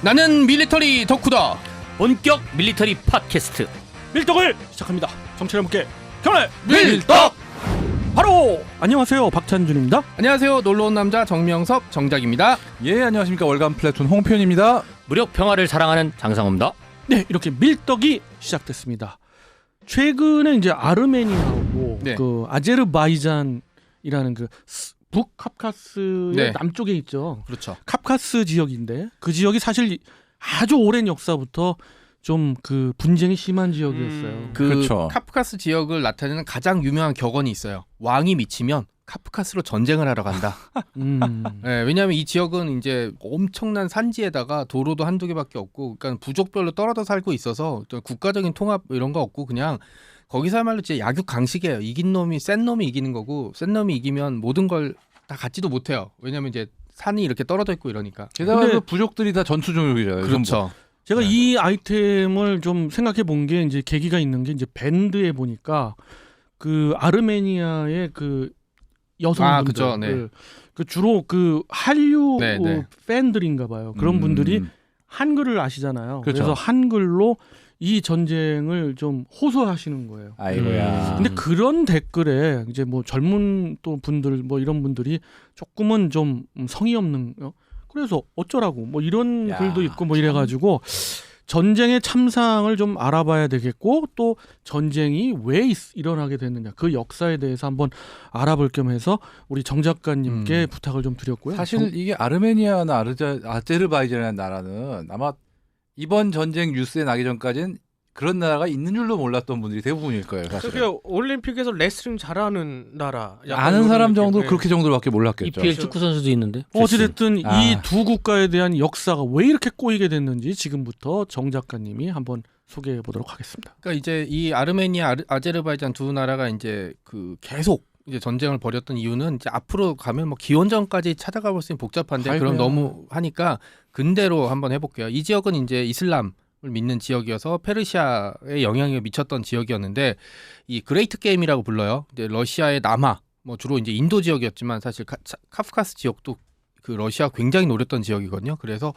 나는 밀리터리 덕후다. 본격 밀리터리 팟캐스트 밀떡을 시작합니다. 정치 여러분께 경례 밀떡. 바로 안녕하세요, 박찬준입니다. 안녕하세요, 놀러온 남자 정명섭 정작입니다. 예, 안녕하십니까. 월간 플래툰 홍표현입니다. 무력 평화를 사랑하는 장상호입니다. 네, 이렇게 밀떡이 시작됐습니다. 최근에 이제 아르메니아하고 네. 그 아제르바이잔이라는 그 북카프카스의 네. 남쪽에 있죠. 그렇죠. 카프카스 지역인데 그 지역이 사실 아주 오랜 역사부터 좀 그 분쟁이 심한 지역이었어요. 그 그렇죠. 카프카스 지역을 나타내는 가장 유명한 격언이 있어요. 왕이 미치면 카프카스로 전쟁을 하러 간다. 네, 왜냐하면 이 지역은 이제 엄청난 산지에다가 도로도 한두 개밖에 없고, 그러니까 부족별로 떨어져 살고 있어서 또 국가적인 통합 이런 거 없고 그냥 거기서야말로 진짜 약육강식이에요. 이긴 놈이 센 놈이 이기는 거고, 센 놈이 이기면 모든 걸 다 갖지도 못해요. 왜냐하면 이제 산이 이렇게 떨어져 있고 이러니까. 게다가 근데- 그 부족들이 다 전투 종족이잖아요. 그렇죠. 제가 네. 이 아이템을 좀 생각해 본 게 이제 계기가 있는 게 이제 밴드에 보니까 그 아르메니아의 그 여성분들, 그죠, 네. 그 주로 그 한류 네, 네. 팬들인가 봐요. 그런 분들이 한글을 아시잖아요. 그렇죠. 그래서 한글로 이 전쟁을 좀 호소하시는 거예요. 아이고야. 근데 그런 댓글에 이제 뭐 젊은 또 분들 뭐 이런 분들이 조금은 좀 성의 없는 그래서 어쩌라고 뭐 이런 야, 글도 있고 뭐 이래가지고 전쟁의 참상을 좀 알아봐야 되겠고 또 전쟁이 왜 일어나게 됐느냐 그 역사에 대해서 한번 알아볼 겸해서 우리 정 작가님께 부탁을 좀 드렸고요. 사실 이게 아르메니아나 아제르바이잔이라는 나라는 아마 이번 전쟁 뉴스에 나기 전까지는 그런 나라가 있는 줄로 몰랐던 분들이 대부분일 거예요. 사실. 그게 올림픽에서 레슬링 잘하는 나라. 약간 아는 이런 사람 느낌. 정도 네. 그렇게 정도로밖에 몰랐겠죠. EPL 축구 선수도 있는데. 어찌됐든 아. 이 두 국가에 대한 역사가 왜 이렇게 꼬이게 됐는지 지금부터 정 작가님이 한번 소개해 보도록 하겠습니다. 그러니까 이제 이 아르메니아, 아제르바이잔 두 나라가 이제 그 계속 이제 전쟁을 벌였던 이유는 이제 앞으로 가면 뭐 기원전까지 찾아가 볼 수 있는 복잡한데 아이고야. 그럼 너무 하니까 근대로 한번 해볼게요. 이 지역은 이제 이슬람을 믿는 지역이어서 페르시아에 영향을 미쳤던 지역이었는데 이 그레이트 게임이라고 불러요. 이제 러시아의 남하, 뭐 주로 이제 인도 지역이었지만 사실 카프카스 지역도 그 러시아 굉장히 노렸던 지역이거든요. 그래서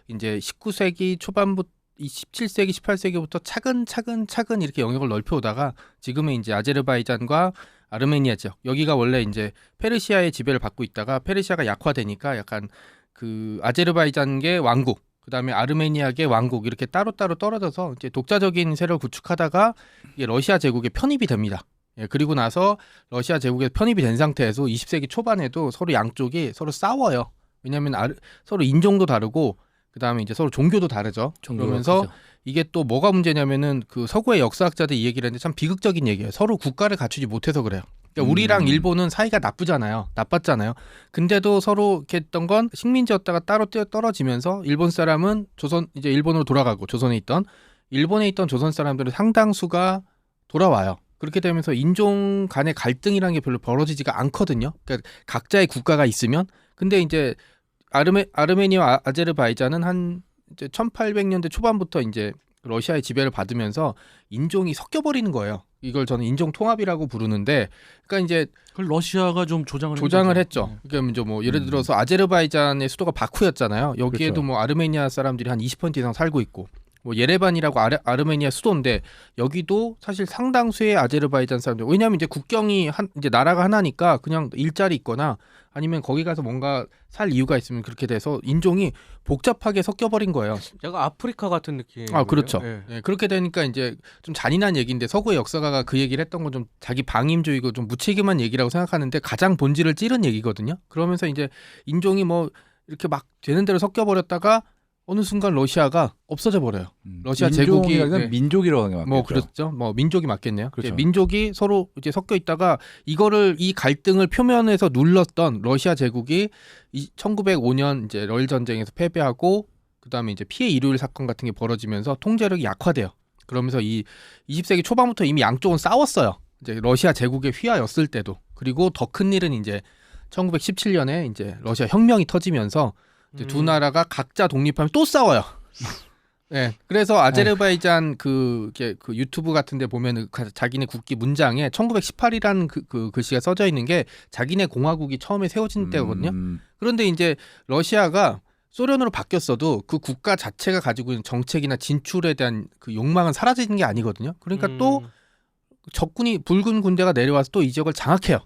이제 19세기 초반부터 17세기, 18세기부터 차근차근 이렇게 영역을 넓혀오다가 지금의 이제 아제르바이잔과 아르메니아 지역, 여기가 원래 이제 페르시아의 지배를 받고 있다가 페르시아가 약화되니까 약간 그 아제르바이잔계 왕국, 그다음에 아르메니아계 왕국 이렇게 따로따로 떨어져서 이제 독자적인 세력을 구축하다가 이게 러시아 제국에 편입이 됩니다. 예, 그리고 나서 러시아 제국에 편입이 된 상태에서 20세기 초반에도 서로 양쪽이 서로 싸워요. 왜냐하면 서로 인종도 다르고 그다음에 이제 서로 종교도 다르죠. 그러면서 이게 또 뭐가 문제냐면은 그 서구의 역사학자들 이 얘기를 했는데 참 비극적인 얘기예요. 서로 국가를 갖추지 못해서 그래요. 그러니까 우리랑 일본은 사이가 나빴잖아요. 근데도 서로 이렇게 했던 건 식민지였다가 따로 떨어지면서 일본 사람은 이제 일본으로 돌아가고 일본에 있던 조선 사람들은 상당수가 돌아와요. 그렇게 되면서 인종 간의 갈등이라는 게 별로 벌어지지가 않거든요. 그러니까 각자의 국가가 있으면. 근데 이제 아르메니아와 아제르바이잔은 한 이제 1800년대 초반부터 이제 러시아의 지배를 받으면서 인종이 섞여버리는 거예요. 이걸 저는 인종 통합이라고 부르는데, 그러니까 이제 그걸 러시아가 좀 조장을 했죠. 그러니까 이제 뭐 예를 들어서 아제르바이잔의 수도가 바쿠였잖아요. 여기에도 그렇죠. 뭐 아르메니아 사람들이 한 20% 이상 살고 있고, 뭐 예레반이라고 아르메니아 수도인데 여기도 사실 상당수의 아제르바이잔 사람들. 왜냐하면 이제 국경이 이제 나라가 하나니까 그냥 일자리 있거나 아니면 거기 가서 뭔가 살 이유가 있으면 그렇게 돼서 인종이 복잡하게 섞여버린 거예요. 약간 아프리카 같은 느낌. 그렇죠. 네. 예, 그렇게 되니까 이제 좀 잔인한 얘기인데 서구의 역사가가 그 얘기를 했던 건 좀 자기 방임주의고 좀 무책임한 얘기라고 생각하는데 가장 본질을 찌른 얘기거든요. 그러면서 이제 인종이 뭐 이렇게 막 되는 대로 섞여버렸다가 어느 순간 러시아가 없어져 버려요. 러시아 제국이 민족이라고 하는 게 맞겠죠. 뭐 그렇죠. 뭐 민족이 맞겠네요. 그렇죠. 민족이 서로 이제 섞여 있다가 이 갈등을 표면에서 눌렀던 러시아 제국이 1905년 이제 러일 전쟁에서 패배하고 그다음에 이제 피해 일요일 사건 같은 게 벌어지면서 통제력이 약화돼요. 그러면서 이 20세기 초반부터 이미 양쪽은 싸웠어요. 이제 러시아 제국의 휘하였을 때도. 그리고 더 큰 일은 이제 1917년에 이제 러시아 혁명이 터지면서 이제 두 나라가 각자 독립하면 또 싸워요. 네, 그래서 아제르바이잔 그 유튜브 같은데 보면 자기네 국기 문장에 1918이라는 그 글씨가 써져 있는 게 자기네 공화국이 처음에 세워진 때거든요. 그런데 이제 러시아가 소련으로 바뀌었어도 그 국가 자체가 가지고 있는 정책이나 진출에 대한 그 욕망은 사라지는 게 아니거든요. 그러니까 또 적군이 붉은 군대가 내려와서 또 이 지역을 장악해요.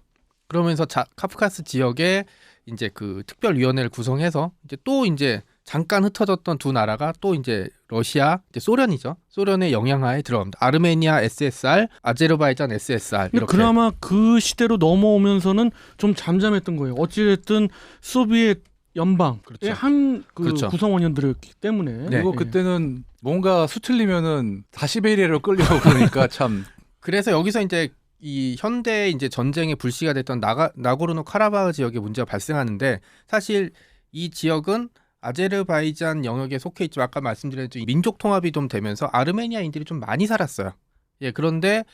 그러면서 카프카스 지역에 이제 그 특별위원회를 구성해서 이제 또 이제 잠깐 흩어졌던 두 나라가 또 이제 러시아, 이제 소련이죠. 소련의 영향하에 들어갑니다. 아르메니아 SSR, 아제르바이잔 SSR. 근데 이렇게. 그나마 그 시대로 넘어오면서는 좀 잠잠했던 거예요. 어찌됐든 소비에트 연방의 그렇죠. 한 그 그렇죠. 구성원들이었기 때문에. 네. 그리고 예. 그때는 뭔가 수틀리면은 다시베리아로 끌려오고 그러니까 참 그래서 여기서 이제 이 현대 이제 전쟁의 불씨가 됐던 나고르노 카라바흐 지역에 문제가 발생하는데 사실 이 지역은 아제르바이잔 영역에 속해 있지만 아까 말씀드렸듯이 민족 통합이 좀 되면서 아르메니아인들이 좀 많이 살았어요. 예, 그런데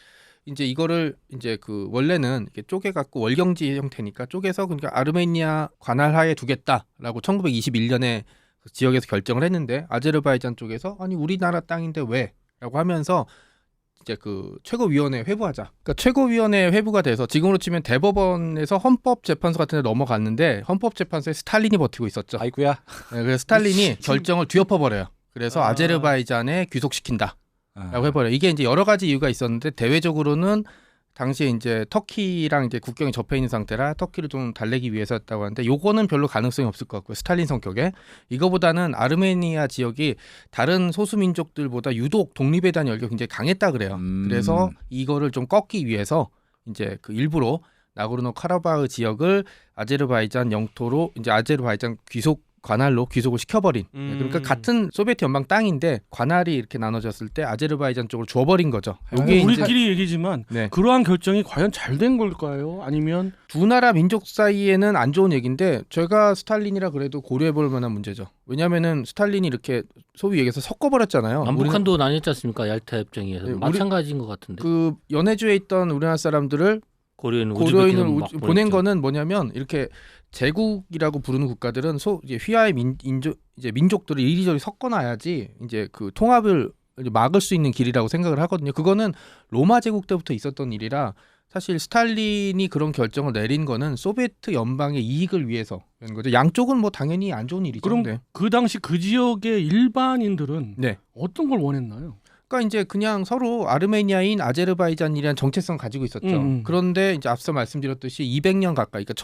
이제 이거를 이제 그 원래는 이렇게 쪼개갖고 월경지 형태니까 쪼개서 그러니까 아르메니아 관할하에 두겠다라고 1921년에 그 지역에서 결정을 했는데 아제르바이잔 쪽에서 아니 우리나라 땅인데 왜라고 하면서 이제 그 최고위원회 회부하자. 그러니까 최고위원회 회부가 돼서 지금으로 치면 대법원에서 헌법재판소 같은 데 넘어갔는데 헌법재판소에 스탈린이 버티고 있었죠. 아이고야. 네, 그래서 스탈린이 결정을 뒤엎어버려요. 그래서 아제르바이잔에 귀속시킨다. 라고 해버려요. 이게 이제 여러 가지 이유가 있었는데 대외적으로는 당시에 이제 터키랑 이제 국경이 접해 있는 상태라 터키를 좀 달래기 위해서였다고 하는데 요거는 별로 가능성이 없을 것 같고요. 스탈린 성격에 이거보다는 아르메니아 지역이 다른 소수 민족들보다 유독 독립에 대한 열기가 굉장히 강했다 그래요. 그래서 이거를 좀 꺾기 위해서 이제 그 일부러 나고르노 카라바흐 지역을 아제르바이잔 영토로 이제 아제르바이잔 귀속 관할로 귀속을 시켜버린. 그러니까 같은 소비에트 연방 땅인데 관할이 이렇게 나눠졌을 때 아제르바이잔 쪽으로 줘버린 거죠. 요게 이제 우리끼리 얘기지만 네. 그러한 결정이 과연 잘 된 걸까요? 아니면 두 나라 민족 사이에는 안 좋은 얘기인데 제가 스탈린이라 그래도 고려해볼 만한 문제죠. 왜냐하면은 스탈린이 이렇게 소위 얘기해서 섞어버렸잖아요. 남북한도 나뉘었지 않습니까? 얄타 협정에서 네, 마찬가지인 것 같은데. 그 연해주에 있던 우리나라 사람들을 고려인 고려인을 막 보낸 보냈죠. 거는 뭐냐면 이렇게 제국이라고 부르는 국가들은 이제 휘하의 이제 민족들을 이리저리 섞어놔야지 이제 그 통합을 막을 수 있는 길이라고 생각을 하거든요. 그거는 로마 제국 때부터 있었던 일이라 사실 스탈린이 그런 결정을 내린 거는 소비에트 연방의 이익을 위해서인 거죠. 양쪽은 뭐 당연히 안 좋은 일이죠. 그럼 네. 그 당시 그 지역의 일반인들은 네. 어떤 걸 원했나요? 그러니까 이제 그냥 서로 아르메니아인 아제르바이잔이라는 정체성 가지고 있었죠. 그런데 이제 앞서 말씀드렸듯이 200년 가까이, 그러니까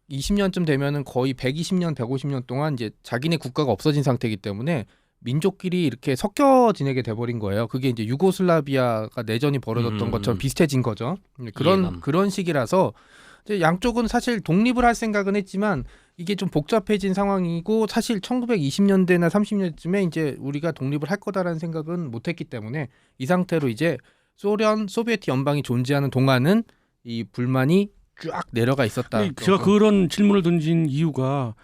1920년쯤 되면은 거의 120년, 150년 동안 이제 자기네 국가가 없어진 상태이기 때문에 민족끼리 이렇게 섞여 지내게 돼버린 거예요. 그게 이제 유고슬라비아가 내전이 벌어졌던 것처럼 비슷해진 거죠. 이해감. 그런 시기라서 이제 양쪽은 사실 독립을 할 생각은 했지만 이게 좀 복잡해진 상황이고 사실 1920년대나 30년대쯤에 이제 우리가 독립을 할 거다라는 생각은 못했기 때문에 이 상태로 이제 소비에트 연방이 존재하는 동안은 이 불만이 쫙 내려가 있었다. 제가 그런 질문을 던진 이유가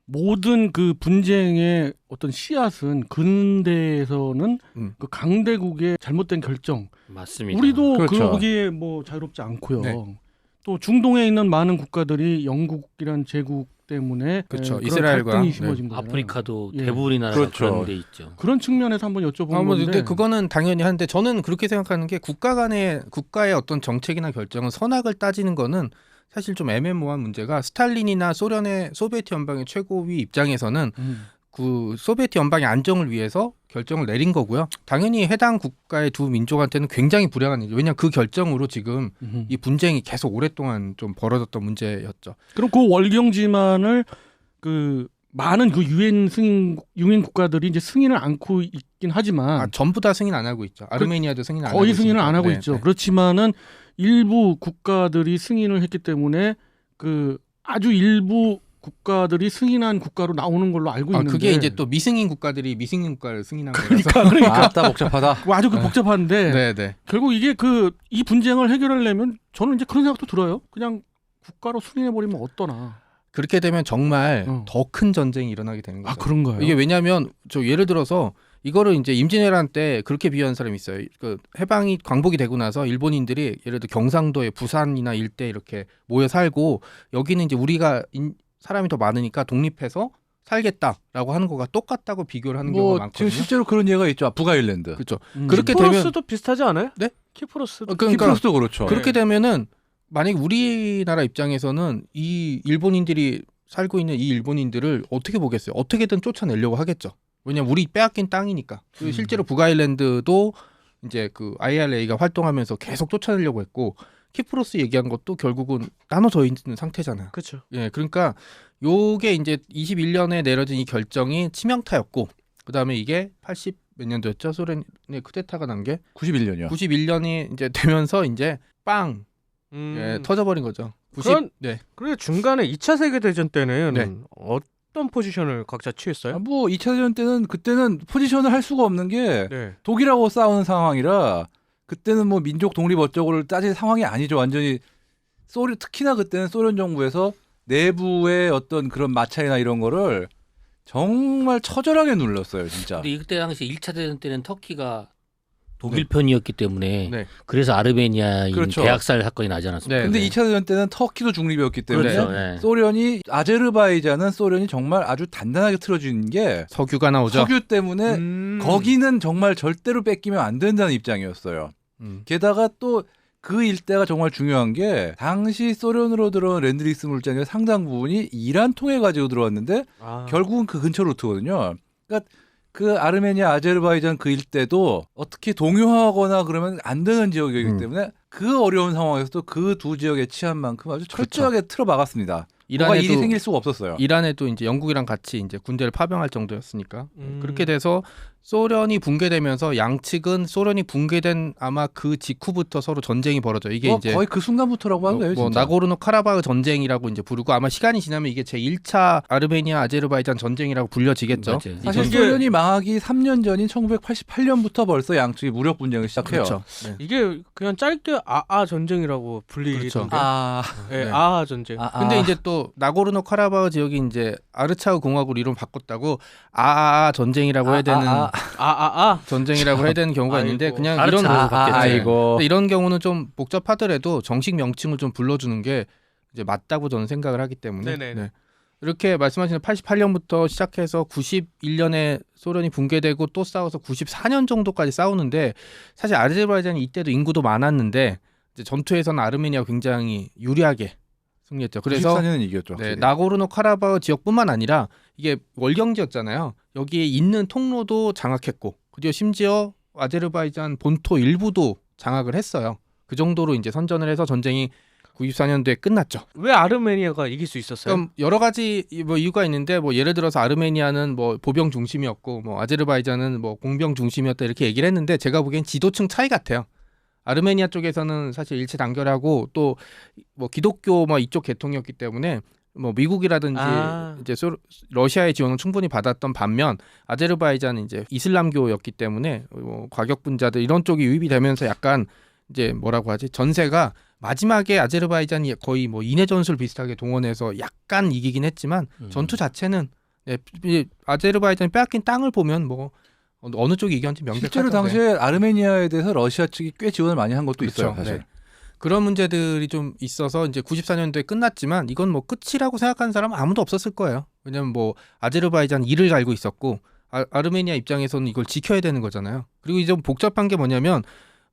모든 그 분쟁의 어떤 씨앗은 근대에서는 그 강대국의 잘못된 결정. 맞습니다. 우리도 그렇죠. 거기에 뭐 자유롭지 않고요. 네. 또 중동에 있는 많은 국가들이 영국이란 제국 때문에 그렇죠. 그런 이스라엘과, 갈등이 네. 심어진 거예요. 아프리카도 예. 대부분의 나라가 그렇죠. 그런 데 있죠. 그런 측면에서 한번 여쭤본 뭐 건데. 근데 그거는 당연히 하는데 저는 그렇게 생각하는 게 국가의 어떤 정책이나 결정은 선악을 따지는 거는 사실 좀 애매모호한 문제가 스탈린이나 소비에트 연방의 최고위 입장에서는 그 소비에트 연방의 안정을 위해서 결정을 내린 거고요. 당연히 해당 국가의 두 민족한테는 굉장히 불행한 일이죠. 왜냐하면 그 결정으로 지금 이 분쟁이 계속 오랫동안 좀 벌어졌던 문제였죠. 그럼 그 월경지만을 그 많은 그 유엔 국가들이 이제 승인을 안고 있긴 하지만 전부 다 승인 안 하고 있죠. 아르메니아도 승인 안 하고 거의 승인을 안 하고 네, 있죠. 네. 그렇지만은 일부 국가들이 승인을 했기 때문에 그 아주 일부 국가들이 승인한 국가로 나오는 걸로 알고 있는데 그게 이제 또 미승인 국가들이 미승인 국가를 승인한 거라서 그러니까 아따 복잡하다. 아주 그 복잡한데 네, 네. 결국 이게 이 분쟁을 해결하려면 저는 이제 그런 생각도 들어요. 그냥 국가로 승인해 버리면 어떠나. 그렇게 되면 정말 어. 더 큰 전쟁이 일어나게 되는 거죠. 그런가요? 이게 왜냐하면 저 예를 들어서 이거를 이제 임진왜란 때 그렇게 비유한 사람이 있어요. 그 해방이 광복이 되고 나서 일본인들이 예를 들어 경상도의 부산이나 일대 이렇게 모여 살고 여기는 이제 우리가 사람이 더 많으니까 독립해서 살겠다라고 하는 거가 똑같다고 비교를 하는 경우가 뭐 많거든요. 지금 실제로 그런 예가 있죠. 북아일랜드. 그렇죠. 그렇게 키프로스도 비슷하지 않아요? 네? 키프로스도. 그러니까 키프로스도 그렇죠. 그렇게 되면은 만약 우리나라 입장에서는 이 일본인들이 살고 있는 이 일본인들을 어떻게 보겠어요? 어떻게든 쫓아내려고 하겠죠. 왜냐면 우리 빼앗긴 땅이니까. 그리고 실제로 북아일랜드도 이제 그 IRA가 활동하면서 계속 쫓아내려고 했고 키프로스 얘기한 것도 결국은 나눠져 있는 상태잖아요. 그렇죠. 예, 그러니까 요게 이제 21년에 내려진 이 결정이 치명타였고 그다음에 이게 80 몇 년도였죠? 소련의 쿠데타가 난 게 91년이요. 91년이 이제 되면서 이제 빵 예, 터져버린 거죠. 90, 그런- 네. 그래 중간에 2차 세계 대전 때는 네. 어떤 포지션을 각자 취했어요? 뭐 2차 대전 때는 그때는 포지션을 할 수가 없는 게 네. 독일하고 싸우는 상황이라 그때는 뭐 민족 독립 어쩌고를 따질 상황이 아니죠. 완전히 특히나 그때는 소련 정부에서 내부의 어떤 그런 마찰이나 이런 거를 정말 처절하게 눌렀어요, 진짜. 근데 이때 당시 1차 대전 때는 터키가 독일 편이었기 때문에 네. 그래서 아르메니아인 그렇죠. 대학살 사건이 나지 않았습니까? 네. 근데 2차 대전 때는 터키도 중립이었기 때문에 그렇죠. 네. 소련이 아제르바이잔은 소련이 정말 아주 단단하게 틀어준 게 석유가 나오죠. 석유 때문에 음. 거기는 정말 절대로 뺏기면 안 된다는 입장이었어요. 게다가 또 그 일대가 정말 중요한 게 당시 소련으로 들어온 렌드리스 물량의 상당 부분이 이란 통해 가지고 들어왔는데 아. 결국은 그 근처 루트거든요. 그러니까 그 아르메니아, 아제르바이잔 그 일대도 어떻게 동요하거나 그러면 안 되는 지역이기 때문에 그 어려운 상황에서도 그 두 지역에 취한 만큼 아주 철저하게 틀어 막았습니다. 뭐가 일이 생길 수가 없었어요. 이란에도 이제 영국이랑 같이 이제 군대를 파병할 정도였으니까 그렇게 돼. 돼서 소련이 붕괴되면서 양측은 소련이 붕괴된 아마 그 직후부터 서로 전쟁이 벌어져. 이게 이제 거의 그 순간부터라고 하는 거예요. 진짜. 나고르노 카라바흐 전쟁이라고 이제 부르고 아마 시간이 지나면 이게 제 1차 아르메니아 아제르바이잔 전쟁이라고 불려지겠죠. 맞아요. 이 사실 전- 소련이 망하기 3년 전인 1988년부터 벌써 양측이 무력 분쟁을 시작해요. 그렇죠. 네. 이게 그냥 짧게 아아 전쟁이라고 불리던데. 그렇죠. 아, 네, 네. 아아 전쟁. 근데 이제 또 나고르노 카라바흐 지역이 이제 아르차흐 공화국으로 이름 바꿨다고 아아아 전쟁이라고 해야 되는 아아아. 전쟁이라고 해야 되는 경우가 있는데 아이고. 그냥 아르차흐 이런 바뀌었죠. 아이고. 근데 이런 경우는 좀 복잡하더라도 정식 명칭을 좀 불러주는 게 이제 맞다고 저는 생각을 하기 때문에 네네. 네. 이렇게 말씀하시는 88년부터 시작해서 91년에 소련이 붕괴되고 또 싸워서 94년 정도까지 싸우는데 사실 아제르바이잔이 이때도 인구도 많았는데 이제 전투에서는 아르메니아가 굉장히 유리하게 승리했죠. 그래서 94년은 이겼죠. 네, 확실히. 나고르노 카라바흐 지역뿐만 아니라 이게 월경지였잖아요. 여기에 있는 통로도 장악했고 그리고 심지어 아제르바이잔 본토 일부도 장악을 했어요. 그 정도로 이제 선전을 해서 전쟁이 94년도에 끝났죠. 왜 아르메니아가 이길 수 있었어요? 그럼 여러 가지 뭐 이유가 있는데 뭐 예를 들어서 아르메니아는 뭐 보병 중심이었고 뭐 아제르바이잔은 뭐 공병 중심이었다 이렇게 얘기를 했는데 제가 보기엔 지도층 차이 같아요. 아르메니아 쪽에서는 사실 일체 단결하고 또 뭐 기독교 뭐 이쪽 계통이었기 때문에 뭐 미국이라든지 이제 러시아의 지원을 충분히 받았던 반면 아제르바이잔은 이제 이슬람교였기 때문에 뭐 과격분자들 이런 쪽이 유입이 되면서 약간 이제 뭐라고 하지 전세가 마지막에 아제르바이잔이 거의 뭐 인해 전술 비슷하게 동원해서 약간 이기긴 했지만 전투 자체는 네, 아제르바이잔이 빼앗긴 땅을 보면 뭐 어느 쪽이 이겼는지 명백하죠. 실제로 당시에 아르메니아에 대해서 러시아 측이 꽤 지원을 많이 한 것도 있어요. 그렇죠. 사실. 네. 그런 문제들이 좀 있어서 이제 94년도에 끝났지만 이건 뭐 끝이라고 생각하는 사람은 아무도 없었을 거예요. 왜냐면 뭐 아제르바이잔 이를 갈고 있었고 아르메니아 입장에서는 이걸 지켜야 되는 거잖아요. 그리고 이제 좀 복잡한 게 뭐냐면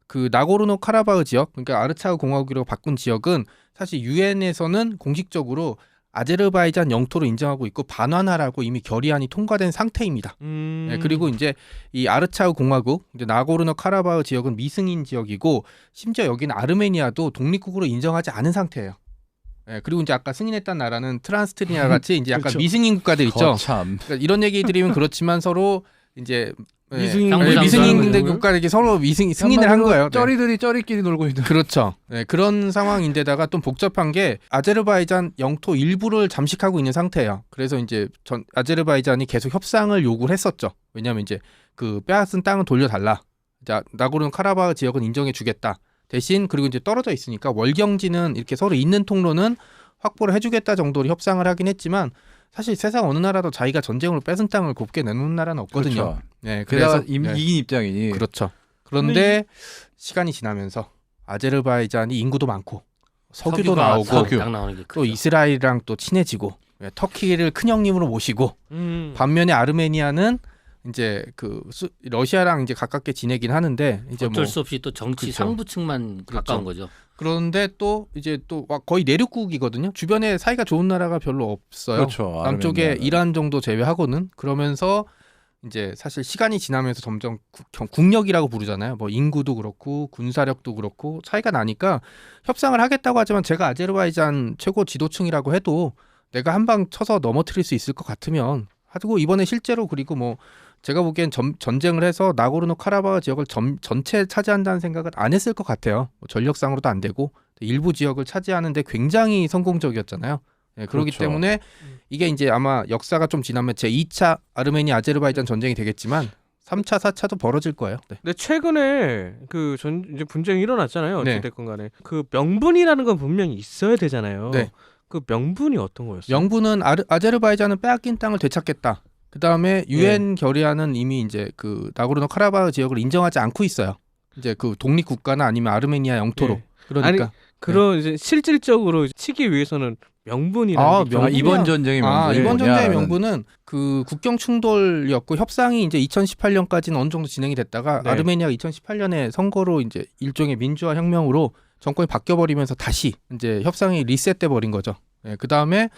그 나고르노 카라바흐 지역, 그러니까 아르차흐 공화국으로 바꾼 지역은 사실 유엔에서는 공식적으로 아제르바이잔 영토로 인정하고 있고 반환하라고 이미 결의안이 통과된 상태입니다. 네, 그리고 이제 이 아르차흐 공화국, 이제 나고르노 카라바흐 지역은 미승인 지역이고 심지어 여기는 아르메니아도 독립국으로 인정하지 않은 상태예요. 네, 그리고 이제 아까 승인했던 나라는 트란스트리아 같이 이제 약간 그렇죠. 미승인 국가들 있죠. 참. 그러니까 이런 얘기 드리면 그렇지만 서로 이제 미승인 미승인 국가들이 서로 승인을 한 거예요. 네. 쩌리들이 쩌리끼리 놀고 있는. 그렇죠. 네, 그런 상황인데다가 좀 복잡한 게 아제르바이잔 영토 일부를 잠식하고 있는 상태예요. 그래서 이제 아제르바이잔이 계속 협상을 요구를 했었죠. 왜냐하면 이제 그 빼앗은 땅은 돌려달라. 자, 나고르노 카라바흐 지역은 인정해주겠다. 대신 그리고 이제 떨어져 있으니까 월경지는 이렇게 서로 있는 통로는 확보를 해주겠다 정도로 협상을 하긴 했지만 사실 세상 어느 나라도 자기가 전쟁으로 뺏은 땅을 곱게 내놓는 나라는 없거든요. 그렇죠. 네, 그래서 그래서 이긴 입장이니. 그렇죠. 그런데 시간이 지나면서 아제르바이잔이 인구도 많고 석유도 나오고 딱 나오는 게 또 크죠. 이스라엘이랑 또 친해지고 터키를 큰형님으로 모시고 반면에 아르메니아는 이제 그 러시아랑 이제 가깝게 지내긴 하는데 이제 어쩔 뭐 수 없이 또 정치 그렇죠. 상부층만 그렇죠. 가까운 거죠. 그런데 또 이제 또 거의 내륙국이거든요. 주변에 사이가 좋은 나라가 별로 없어요. 그렇죠. 남쪽에 아르메니아는. 이란 정도 제외하고는. 그러면서 이제 사실 시간이 지나면서 점점 국력이라고 부르잖아요. 뭐 인구도 그렇고 군사력도 그렇고 차이가 나니까 협상을 하겠다고 하지만 제가 아제르바이잔 최고 지도층이라고 해도 내가 한 방 쳐서 넘어뜨릴 수 있을 것 같으면 하고 이번에 실제로 그리고 뭐 제가 보기엔 전쟁을 해서 나고르노 카라바흐 지역을 전체 차지한다는 생각은 안 했을 것 같아요. 뭐 전력상으로도 안 되고 일부 지역을 차지하는데 굉장히 성공적이었잖아요. 네, 그렇기 그렇죠. 때문에 이게 이제 아마 역사가 좀 지나면 제 2차 아르메니아 아제르바이잔 전쟁이 되겠지만 3차, 4차도 벌어질 거예요. 네. 근데 최근에 이제 분쟁이 일어났잖아요. 네. 어찌됐건 간에 그 명분이라는 건 분명히 있어야 되잖아요. 네. 그 명분이 어떤 거였어요? 명분은 아제르바이잔은 빼앗긴 땅을 되찾겠다. 그 다음에 유엔 결의안은 이미 이제 그 나고르노 카라바흐 지역을 인정하지 않고 있어요. 이제 그 독립 국가나 아니면 아르메니아 영토로. 네. 그러니까 그런 이제 실질적으로 치기 위해서는 명분이라는 게 명분이야. 이번 전쟁의 명분이 이번 전쟁의 뭐냐면은- 명분은 그 국경 충돌이었고 협상이 이제 2018년까지는 어느 정도 진행이 됐다가 네. 아르메니아가 2018년에 선거로 이제 일종의 민주화 혁명으로 정권이 바뀌어 버리면서 다시 이제 협상이 리셋돼 버린 거죠. 네, 그 다음에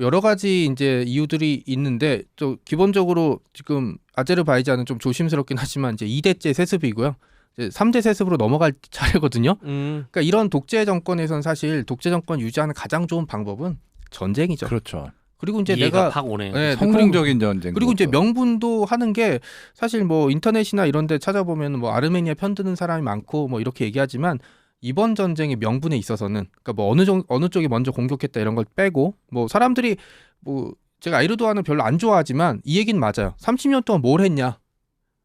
여러 가지 이제 이유들이 있는데 또 기본적으로 지금 아제르바이잔은 좀 조심스럽긴 하지만 이제 2대째 세습이고요. 이제 3대 세습으로 넘어갈 차례거든요. 그러니까 이런 독재 정권에선 사실 독재 정권 유지하는 가장 좋은 방법은 전쟁이죠. 그렇죠. 그리고 이제 이해가 내가 팍 오네. 네, 성공적인 전쟁. 그리고 이제 명분도 하는 게 사실 뭐 인터넷이나 이런 데 찾아보면 뭐 아르메니아 편드는 사람이 많고 뭐 이렇게 얘기하지만 이번 전쟁의 명분에 있어서는 그러니까 뭐 어느 쪽이 먼저 공격했다 이런 걸 빼고 뭐 사람들이 뭐 제가 에르도안을 별로 안 좋아하지만 이 얘기는 맞아요. 30년 동안 뭘 했냐?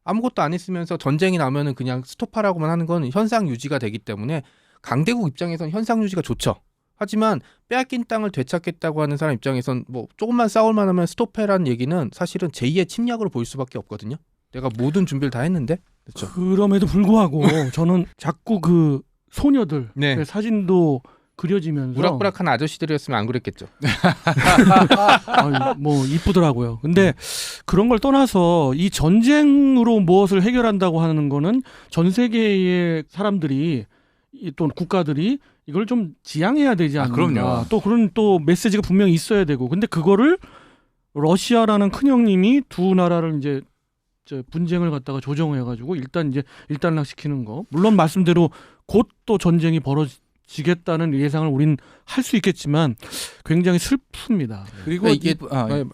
아무것도 안 했으면서 전쟁이 나면은 그냥 스톱하라고만 하는 건 현상 유지가 되기 때문에 강대국 입장에선 현상 유지가 좋죠. 하지만 빼앗긴 땅을 되찾겠다고 하는 사람 입장에선 뭐 조금만 싸울만 하면 스톱해라는 얘기는 사실은 제2의 침략으로 보일 수밖에 없거든요. 내가 모든 준비를 다 했는데. 그렇죠. 그럼에도 불구하고 저는 자꾸 그 소녀들 네. 그 사진도 그려지면서 우락부락한 아저씨들이었으면 안 그랬겠죠. 뭐 이쁘더라고요. 근데 그런 걸 떠나서 이 전쟁으로 무엇을 해결한다고 하는 거는 전 세계의 사람들이 또 국가들이 이걸 좀 지향해야 되지 않는가. 그럼요. 또 그런 또 메시지가 분명히 있어야 되고. 근데 그거를 러시아라는 큰 형님이 두 나라를 이제 분쟁을 갖다가 조정해가지고 일단 이제 일단락시키는 거. 물론 말씀대로 곧 또 전쟁이 벌어지겠다는 예상을 우린 할 수 있겠지만 굉장히 슬픕니다. 그리고 그러니까 이게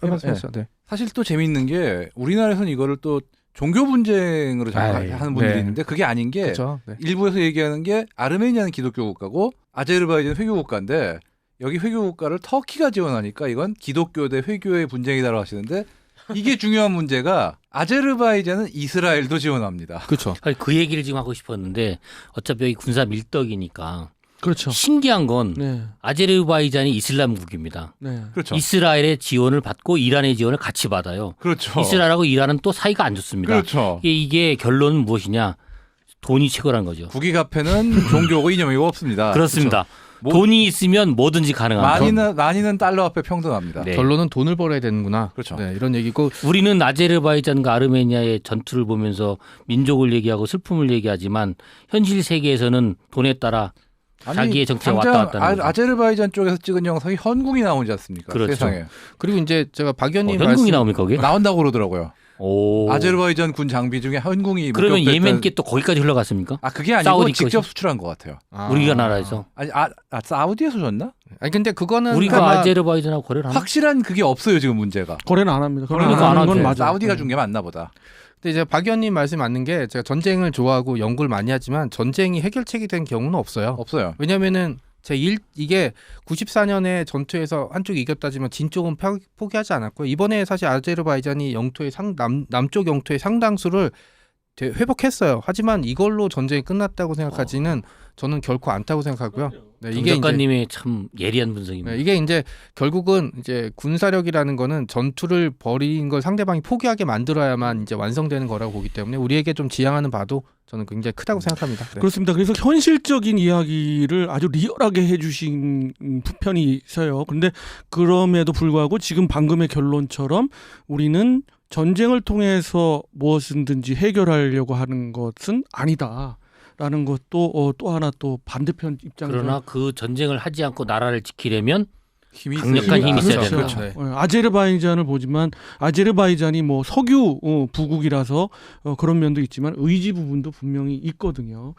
말씀하시죠. 네. 사실 또 재밌는 게 우리나라에서는 이거를 또 종교 분쟁으로 아이, 하는 분들이 네. 있는데 그게 아닌 게 그렇죠. 네. 일부에서 얘기하는 게 아르메니아는 기독교 국가고 아제르바이잔은 회교 국가인데 여기 회교 국가를 터키가 지원하니까 이건 기독교 대 회교의 분쟁이다라고 하시는데 이게 중요한 문제가 아제르바이잔은 이스라엘도 지원합니다. 그렇죠. 아니, 그 얘기를 지금 하고 싶었는데 어차피 여기 군사 밀떡이니까 그렇죠. 신기한 건 네, 아제르바이잔이 이슬람국입니다. 네. 그렇죠. 이스라엘의 지원을 받고 이란의 지원을 같이 받아요. 그렇죠. 이스라엘하고 이란은 또 사이가 안 좋습니다. 그렇죠. 이게 결론은 무엇이냐? 돈이 최고라는 거죠. 국익 앞에는 종교고 이념이고 없습니다. 그렇습니다. 뭐- 돈이 있으면 뭐든지 가능합니다. 많이는 달러 앞에 평등합니다. 네. 결론은 돈을 벌어야 되는구나. 그렇죠. 네, 이런 얘기고 우리는 아제르바이잔과 아르메니아의 전투를 보면서 민족을 얘기하고 슬픔을 얘기하지만 현실 세계에서는 돈에 따라 자기의 정치가 당장 왔다 갔다 하는 거죠. 아제르바이잔 쪽에서 찍은 영상이 현궁이 나오지 않습니까? 그렇죠. 세상에. 그리고 이제 제가 박 의원님 현궁이 나옵니까 거기에? 나온다고 그러더라고요. 오. 아제르바이잔 군 장비 중에 현궁이 그러면 목격됐다는- 예멘께 또 거기까지 흘러갔습니까? 그게 아니고 사우디 직접 것이? 수출한 것 같아요. 우리가 나라에서 아니 사우디에서 줬나? 아니 근데 그거는 우리가 아마 아제르바이잔하고 거래를 하나? 확실한 그게 없어요 지금 문제가. 거래는 안 합니다. 거래는 그러니까 안 안 하는 건 하죠. 맞아. 사우디가 준 게 맞나 보다. 근데 이제 박 의원님 말씀 맞는 게 제가 전쟁을 좋아하고 연구를 많이 하지만 전쟁이 해결책이 된 경우는 없어요. 없어요. 왜냐면은 이게 94년에 전투에서 한쪽이 이겼다지만 진 쪽은 포기하지 않았고요. 이번에 사실 아제르바이잔이 영토의 남쪽 영토의 상당수를 회복했어요. 하지만 이걸로 전쟁이 끝났다고 생각하지는 저는 결코 않다고 생각하고요. 네, 정 이게 이제 작가님의 참 예리한 분석입니다. 네, 이게 이제 결국은 이제 군사력이라는 거는 전투를 벌인 걸 상대방이 포기하게 만들어야만 이제 완성되는 거라고 보기 때문에 우리에게 좀 지향하는 바도 저는 굉장히 크다고 생각합니다. 네. 그렇습니다. 그래서 현실적인 이야기를 아주 리얼하게 해주신 편이 있어요. 근데 그럼에도 불구하고 지금 방금의 결론처럼 우리는 전쟁을 통해서 무엇이든지 해결하려고 하는 것은 아니다. 있다라는 것도 또 하나 또 반대편 입장. 그러나 그 전쟁을 하지 않고 나라를 지키려면 힘이 강력한 있어야 힘이 있어야 되죠. 되는 그렇죠. 거죠. 네. 아제르바이잔을 보지만 아제르바이잔이 뭐 석유 부국이라서 그런 면도 있지만 의지 부분도 분명히 있거든요.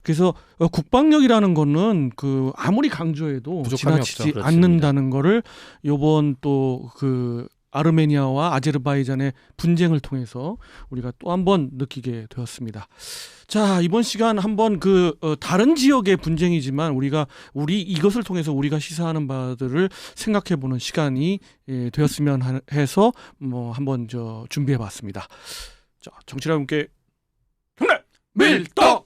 그래서 국방력이라는 거는 그 아무리 강조해도 부족함이 지나치지 없죠. 않는다는 거를 요번 또 그 아르메니아와 아제르바이잔의 분쟁을 통해서 우리가 또 한 번 느끼게 되었습니다. 자, 이번 시간 한번 다른 지역의 분쟁이지만 우리 이것을 통해서 우리가 시사하는 바들을 생각해보는 시간이 되었으면 해서 뭐 한번 준비해봤습니다. 자, 정치자분께 경례 밀떡.